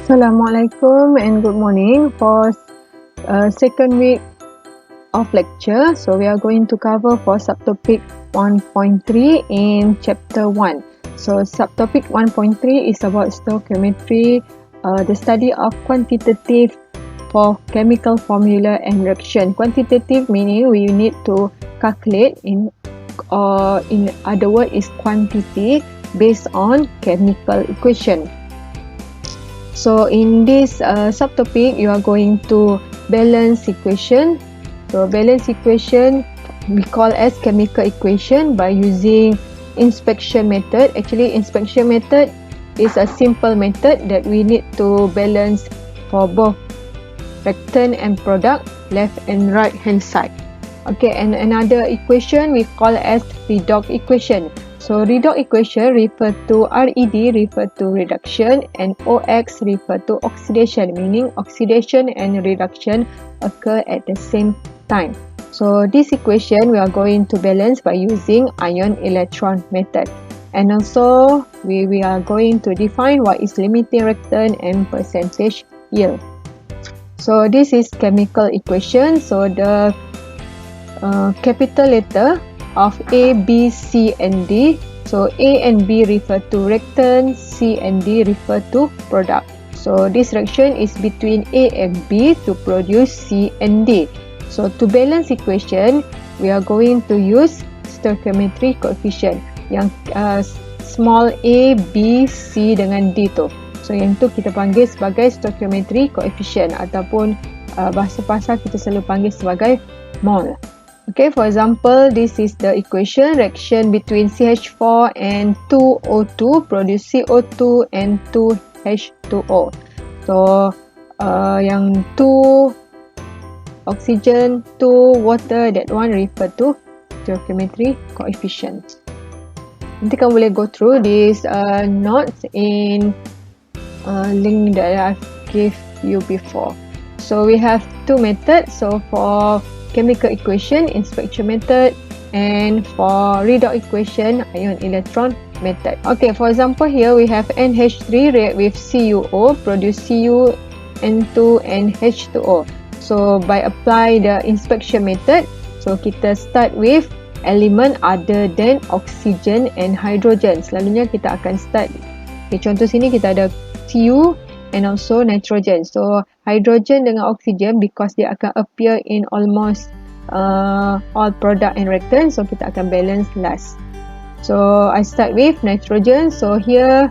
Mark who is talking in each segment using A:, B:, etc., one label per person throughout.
A: Assalamualaikum and good morning for second week of lecture. So we are going to cover for subtopic 1.3 in chapter 1. So subtopic 1.3 is about stoichiometry, the study of quantitative for chemical formula and reaction. Quantitative meaning we need to calculate in other word is quantity based on chemical equation. So in this subtopic, you are going to balance equation. So balance equation we call as chemical equation by using inspection method. Actually, inspection method is a simple method that we need to balance for both reactant and product, left and right hand side. Okay, and another equation we call as redox equation. So redox equation refer to RED refer to reduction and OX refer to oxidation, meaning oxidation and reduction occur at the same time. So this equation we are going to balance by using ion-electron method. And also we are going to define what is limiting reactant and percentage yield. So this is chemical equation. So the capital letter of A, B, C and D. So A and B refer to reactant, C and D refer to product. So this reaction is between A and B to produce C and D. So to balance equation, we are going to use stoichiometry coefficient yang small a, b, c dengan d tu. So yang tu kita panggil sebagai stoichiometry coefficient ataupun bahasa pasar kita selalu panggil sebagai mol. Okay, for example, this is the equation reaction between CH4 and 2O2 produce CO2 and 2H2O. So yang 2 oxygen, 2 water, that one refer to stoichiometry coefficient. Nanti kamu boleh go through these notes in link that I've gave you before. So we have two methods. So for chemical equation, inspection method, and for redox equation, ion-electron method. Okay, for example, here we have NH3 react with CuO, produce Cu, N2 and H2O. So by apply the inspection method, so kita start with element other than oxygen and hydrogen. Selalunya kita akan start. Okay, contoh sini kita ada Cu and also nitrogen. So hydrogen dengan oxygen because dia akan appear in almost all product and reactant. So kita akan balance last. So I start with nitrogen. So here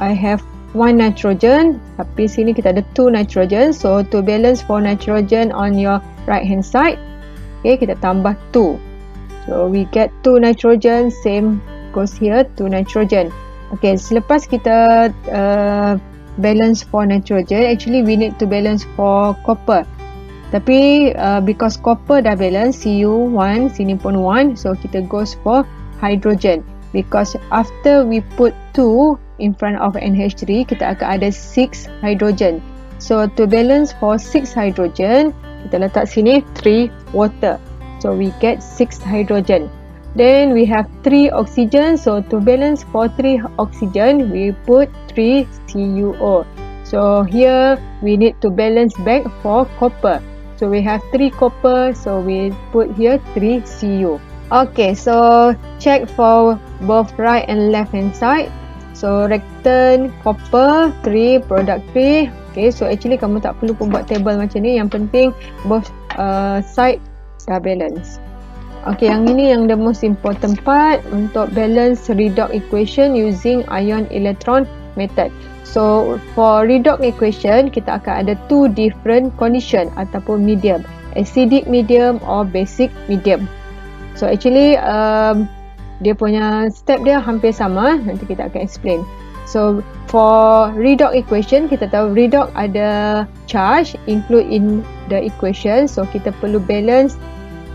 A: I have 1 nitrogen, tapi sini kita ada 2 nitrogen. So to balance for nitrogen on your right hand side, okay, kita tambah 2. So we get 2 nitrogen, same goes here, 2 nitrogen. Okay, selepas kita balance for nitrogen, actually we need to balance for copper. Tapi because copper dah balance, Cu1, sini pun 1, so kita goes for hydrogen. Because after we put 2 in front of NH3, kita akan ada 6 hydrogen. So to balance for 6 hydrogen, kita letak sini 3 water. So we get 6 hydrogen. Then we have 3 oxygen. So to balance for 3 oxygen, we put 3 CuO. So here we need to balance back for copper. So we have 3 copper. So we put here 3 Cu. Okay, so check for both right and left hand side. So reactant copper 3, product 3. Okay, so actually kamu tak perlu pun buat table macam ni. Yang penting both side dah balance. Okay, yang ini yang the most important part untuk balance redox equation using ion-electron method. So for redox equation, kita akan ada 2 different condition ataupun medium, acidic medium or basic medium. So actually dia punya step dia hampir sama, nanti kita akan explain. So for redox equation, kita tahu redox ada charge include in the equation. So kita perlu balance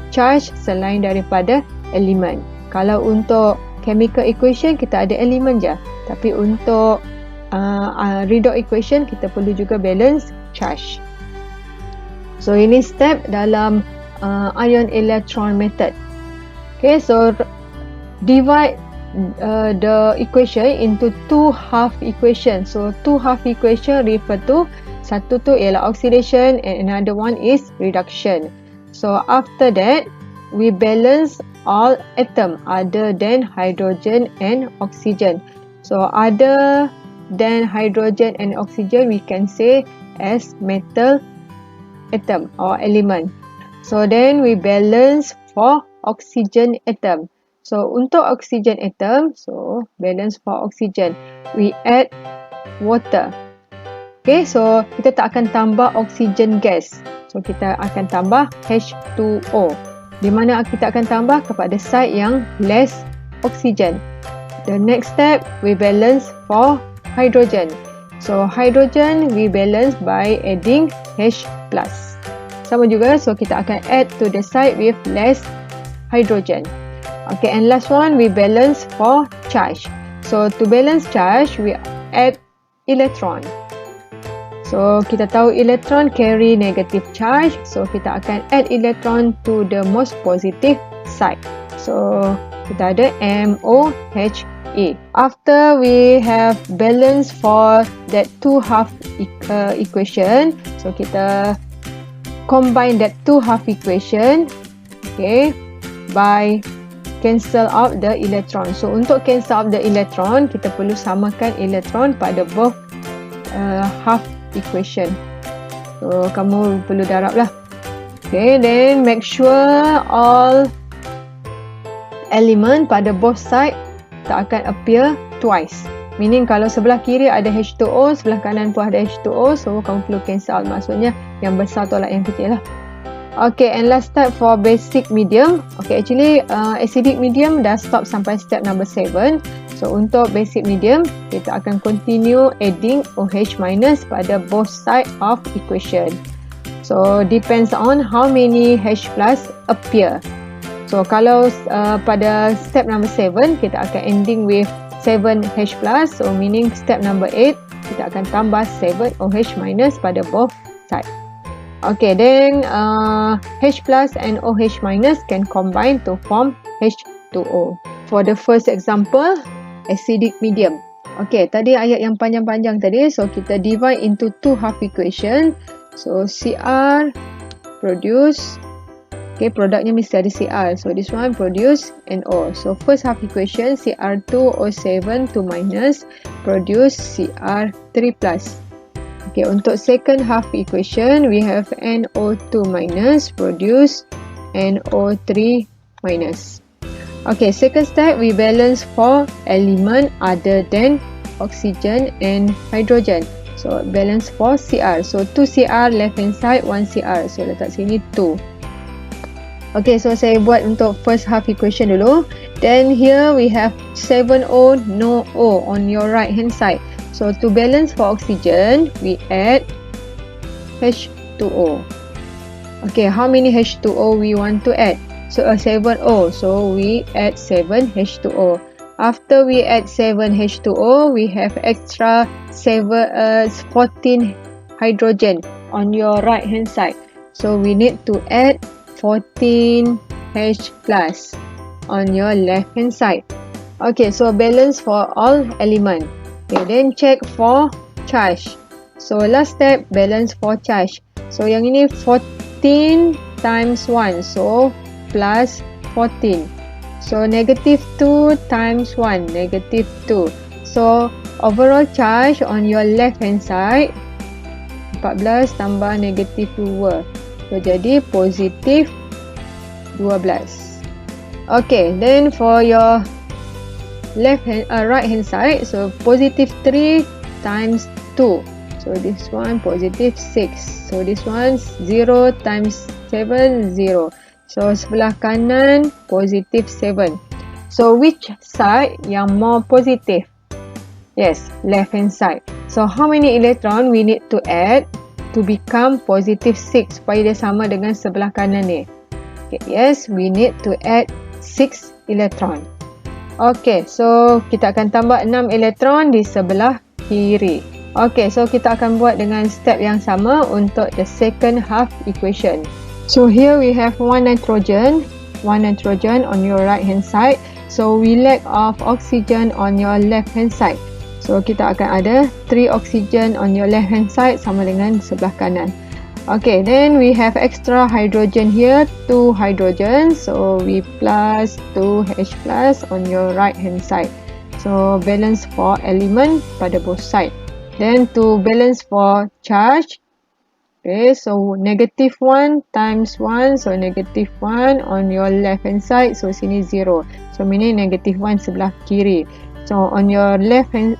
A: charge selain daripada elemen. Kalau untuk chemical equation kita ada elemen je, tapi untuk redox equation kita perlu juga balance charge. So ini step dalam ion-electron method. Okay, so divide the equation into two half equation. So two half equation refer to, satu tu ialah oxidation and another one is reduction. So after that we balance all atom other than hydrogen and oxygen. So other than hydrogen and oxygen we can say as metal atom or element. So then we balance for oxygen atom. So untuk oxygen atom, so balance for oxygen, we add water. Okay, so kita tak akan tambah oxygen gas. So kita akan tambah H2O. Di mana kita akan tambah kepada side yang less oxygen. The next step, we balance for hydrogen. So hydrogen we balance by adding H+. Sama juga, so kita akan add to the side with less hydrogen. Okay, and last one we balance for charge. So to balance charge we add electron. So kita tahu electron carry negative charge, so kita akan add electron to the most positive side. So kita ada MOHE. After we have balance for that two half equation, so kita combine that two half equation, okay, by cancel out the electron. So untuk cancel out the electron, kita perlu samakan electron pada both half equation. So kamu perlu darab lah. Okay, then make sure all element pada both side tak akan appear twice. Meaning kalau sebelah kiri ada H2O, sebelah kanan pun ada H2O, so kamu perlu cancel out. Maksudnya yang besar tolak yang kecil lah. Okay, and last step for basic medium. Okay, actually acidic medium dah stop sampai step number 7. So untuk basic medium, kita akan continue adding OH minus pada both side of equation. So depends on how many H plus appear. So kalau pada step number 7, kita akan ending with 7 H plus. So meaning step number 8, kita akan tambah 7 OH minus pada both side. Okay, then H plus and OH minus can combine to form H2O. For the first example, acidic medium. Okay, tadi ayat yang panjang-panjang tadi, so kita divide into two half equation. So Cr produce, okay, produknya mesti ada Cr. So this one produce NO. So first half equation Cr2O7 2 minus produce Cr3 plus. Okay, untuk second half equation we have NO2 minus produce NO3 minus. Okay, second step we balance for element other than oxygen and hydrogen. So balance for Cr. So 2 Cr left hand side, 1 Cr. So letak sini 2. Okay, so saya buat untuk first half equation dulu. Then here we have 7O, no O on your right hand side. So to balance for oxygen, we add H2O. Okay, how many H2O we want to add? So 7O, so we add 7 H2O. After we add 7 H2O, we have extra 14 hydrogen on your right hand side. So we need to add 14 H plus on your left hand side. Okay, so balance for all element. Okay, then check for charge. So last step, balance for charge. So yang ini 14 times 1, so plus 14. So negative 2 times 1, negative 2. So overall charge on your left hand side 14 tambah negative 2. So jadi positif 12. Okay, then for your right hand side, so positive 3 times 2. So this one positive 6. So this one 0 times 7, 0. So sebelah kanan positive 7. So which side yang more positive? Yes, left hand side. So how many electron we need to add to become positive 6 supaya dia sama dengan sebelah kanan ni? Okay, yes, we need to add 6 electron. Okay, so kita akan tambah 6 elektron di sebelah kiri. Okay, so kita akan buat dengan step yang sama untuk the second half equation. So here we have one nitrogen on your right hand side. So we lack of oxygen on your left hand side. So kita akan ada 3 oxygen on your left hand side sama dengan sebelah kanan. Okay, then we have extra hydrogen here, 2 hydrogen. So we plus 2H plus on your right hand side. So balance for element pada both side. Then to balance for charge, okay, so negative 1 times 1, so negative 1 on your left hand side, so sini 0. So meaning negative 1 sebelah kiri. So on your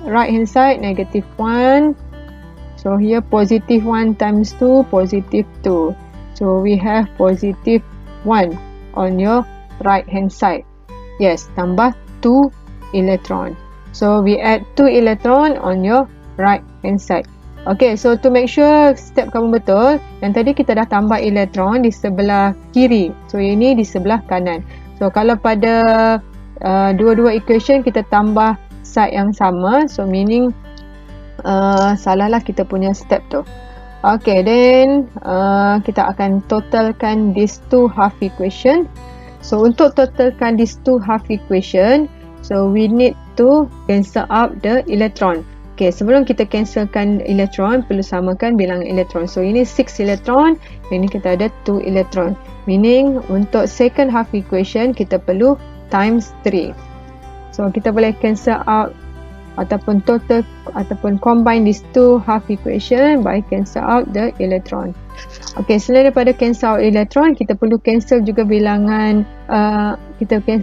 A: right hand side, negative 1. So here positive 1 times 2, positive 2. So we have positive 1 on your right hand side. Yes, tambah 2 electron. So we add 2 electron on your right hand side. Okay, so to make sure step kamu betul, yang tadi kita dah tambah elektron di sebelah kiri. So ini di sebelah kanan. So kalau pada dua-dua equation kita tambah side yang sama, so meaning salahlah kita punya step tu. Okay, then kita akan totalkan these two half equation. So untuk totalkan these two half equation, so we need to cancel out the electron. Okay, sebelum kita cancelkan elektron, perlu samakan bilangan elektron. So ini 6 elektron, ini kita ada 2 elektron. Meaning untuk second half equation kita perlu times 3. So kita boleh cancel out ataupun total ataupun combine these two half equation by cancel out the electron. Okay, selain daripada cancel out electron, kita perlu cancel juga bilangan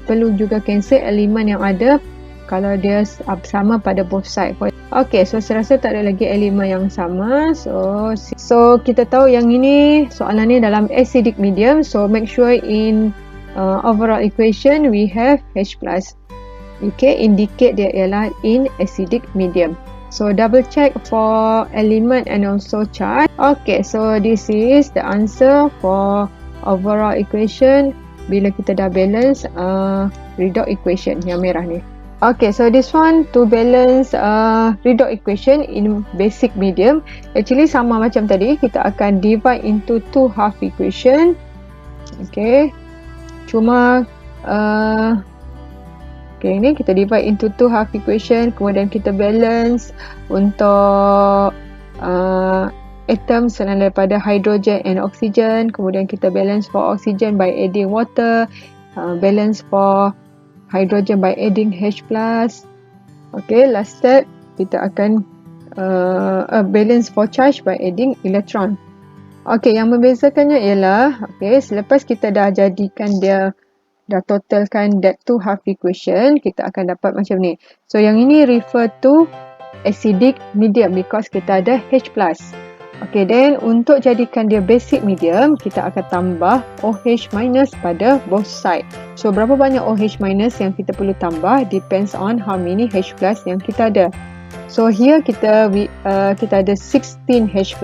A: perlu juga cancel elemen yang ada kalau dia sama pada both side. Okay, so saya rasa tak ada lagi elemen yang sama. So kita tahu yang ini soalan ni dalam acidic medium. So make sure in overall equation we have H+. Okay, indicate dia ialah in acidic medium. So double check for element and also charge. Okay, so this is the answer for overall equation bila kita dah balance redox equation yang merah ni. Okay, so this one to balance redox equation in basic medium. Actually sama macam tadi, kita akan divide into two half equation. Okay, cuma okay, ni kita divide into two half equation, kemudian kita balance untuk atom selain daripada hydrogen and oxygen, kemudian kita balance for oxygen by adding water, balance for hydrogen by adding H+. Okay, last step kita akan balance for charge by adding electron. Okay, yang membezakannya ialah okay, selepas kita dah jadikan dia, dah totalkan that two half equation, kita akan dapat macam ni. So yang ini refer to acidic medium because kita ada H+. Okay, then untuk jadikan dia basic medium, kita akan tambah OH- pada both side. So berapa banyak OH- yang kita perlu tambah depends on how many H+ yang kita ada. So here kita ada 16 H+.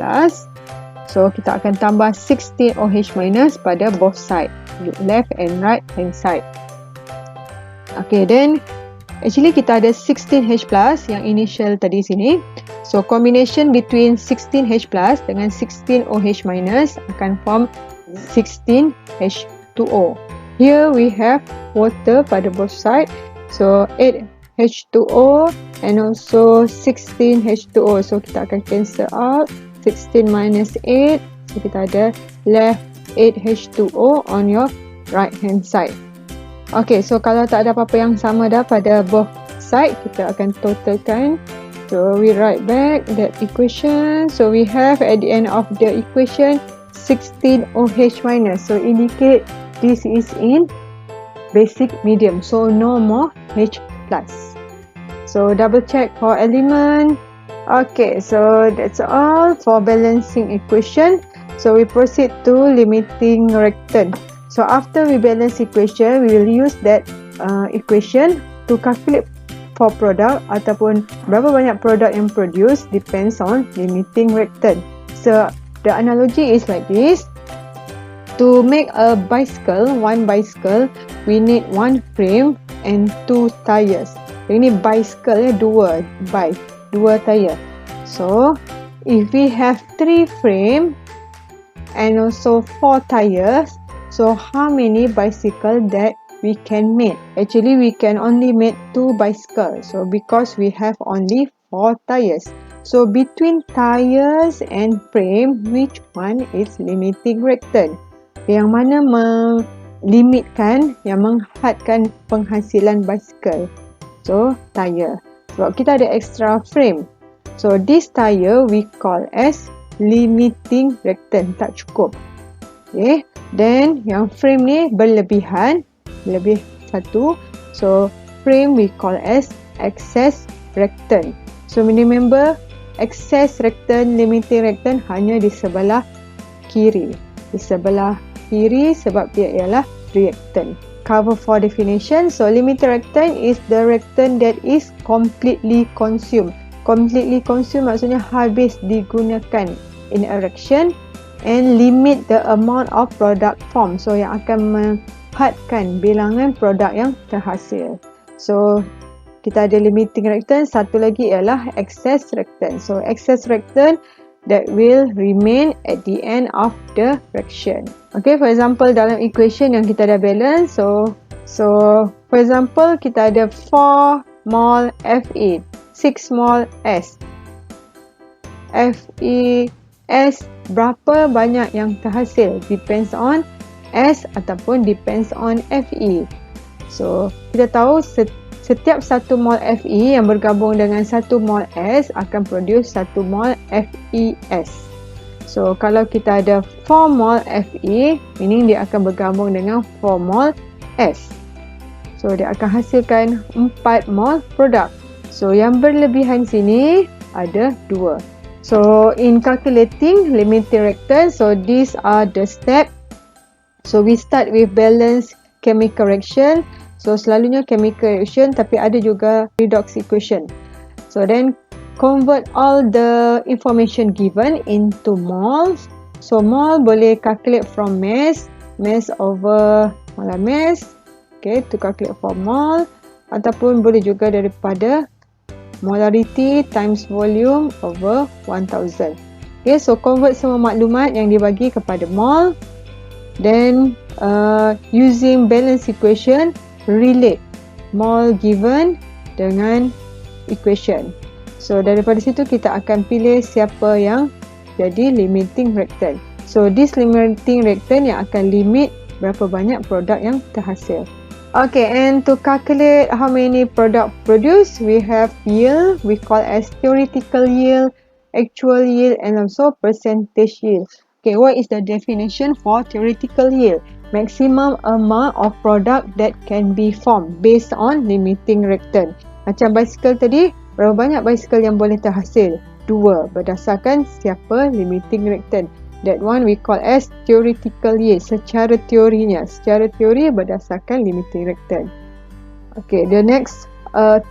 A: So kita akan tambah 16 OH- pada both side, left and right hand side. Okay, then actually kita ada 16 H+ yang initial tadi sini. So combination between 16 H+ dengan 16 OH- akan form 16 H2O. Here we have water pada both side. So 8 H2O and also 16 H2O. So kita akan cancel out 16 minus 8. So kita ada left 8 H2O on your right hand side. Okay, so kalau tak ada apa-apa yang sama dah pada both side, kita akan totalkan. So we write back that equation. So we have at the end of the equation 16 OH-. So indicate this is in basic medium. So no more H+. So double check for element. Okay, so that's all for balancing equation. So we proceed to limiting reactant. So after we balance equation, we will use that equation to calculate for product ataupun berapa banyak product yang produce depends on limiting reactant. So the analogy is like this. To make a bicycle, one bicycle, we need one frame and two tires. Ini bicycle ya, dua tire. So if we have 3 frame and also 4 tires, so how many bicycle that we can make. Actually, we can only make 2 bicycles. So because we have only 4 tires. So between tires and frame, which one is limiting reactant? Yang mana melimitkan, yang menghadkan penghasilan bicycle? So tire. Sebab kita ada extra frame. So this tire we call as limiting reactant, tak cukup. Okay. Then yang frame ni berlebihan, lebih satu. So frame we call as excess reactant. So remember, excess reactant, limiting reactant hanya di sebelah kiri. Di sebelah kiri sebab dia ialah reactant. Cover for definition. So limiting reactant is the reactant that is completely consumed. Completely consumed maksudnya habis digunakan in a reaction, and limit the amount of product form. So yang akan menghadkan bilangan produk yang terhasil. So kita ada limiting reactant, satu lagi ialah excess reactant. So excess reactant that will remain at the end of the reaction. Okay, for example dalam equation yang kita dah balance, so for example kita ada 4 mol Fe, 6 mol S. S berapa banyak yang terhasil depends on S ataupun depends on Fe. So kita tahu setiap 1 mol Fe yang bergabung dengan 1 mol S akan produce 1 mol FeS. So kalau kita ada 4 mol Fe, meaning dia akan bergabung dengan 4 mol S. So dia akan hasilkan 4 mol produk. So yang berlebihan sini ada 2. So in calculating limiting reactant, so these are the steps. So we start with balance chemical reaction. So selalunya chemical reaction, tapi ada juga redox equation. So then convert all the information given into moles. So mole boleh calculate from mass over molar mass. Okay, to calculate for mole, ataupun boleh juga daripada molarity times volume over 1000. Okay, so convert semua maklumat yang dibagi kepada mole. Then using balance equation, relate mole given dengan equation. So daripada situ kita akan pilih siapa yang jadi limiting reactant. So this limiting reactant yang akan limit berapa banyak produk yang terhasil. Okay, and to calculate how many product produced, we have yield, we call as theoretical yield, actual yield, and also percentage yield. Okay, what is the definition for theoretical yield? Maximum amount of product that can be formed based on limiting reactant. Macam bicycle tadi, berapa banyak bicycle yang boleh terhasil? 2, berdasarkan siapa limiting reactant. That one we call as theoretical yield, secara teorinya. Secara teori berdasarkan limiting reactant. Okay, the next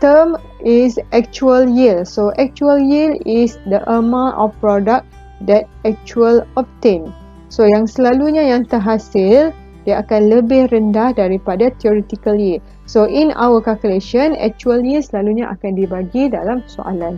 A: term is actual yield. So actual yield is the amount of product that actual obtain. So yang selalunya yang terhasil, dia akan lebih rendah daripada theoretical yield. So in our calculation, actual yield selalunya akan dibagi dalam soalan.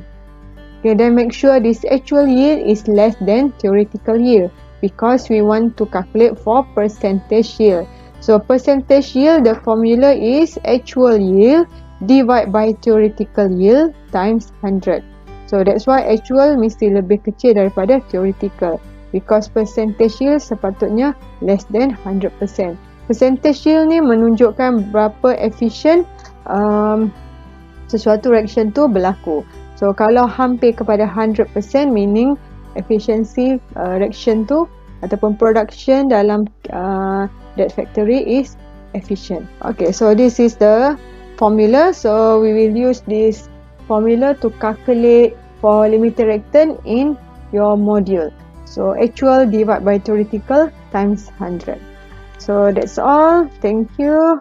A: Okay, then make sure this actual yield is less than theoretical yield because we want to calculate for percentage yield. So percentage yield, the formula is actual yield divided by theoretical yield times 100. So that's why actual mesti lebih kecil daripada theoretical. Because percentage yield sepatutnya less than 100%. Percentage yield ni menunjukkan berapa efficient sesuatu reaction tu berlaku. So kalau hampir kepada 100%, meaning efficiency reaction tu ataupun production dalam that factory is efficient. Okay, so this is the formula. So we will use this formula to calculate for limiting reactant in your module. So actual divided by theoretical times 100. So that's all. Thank you.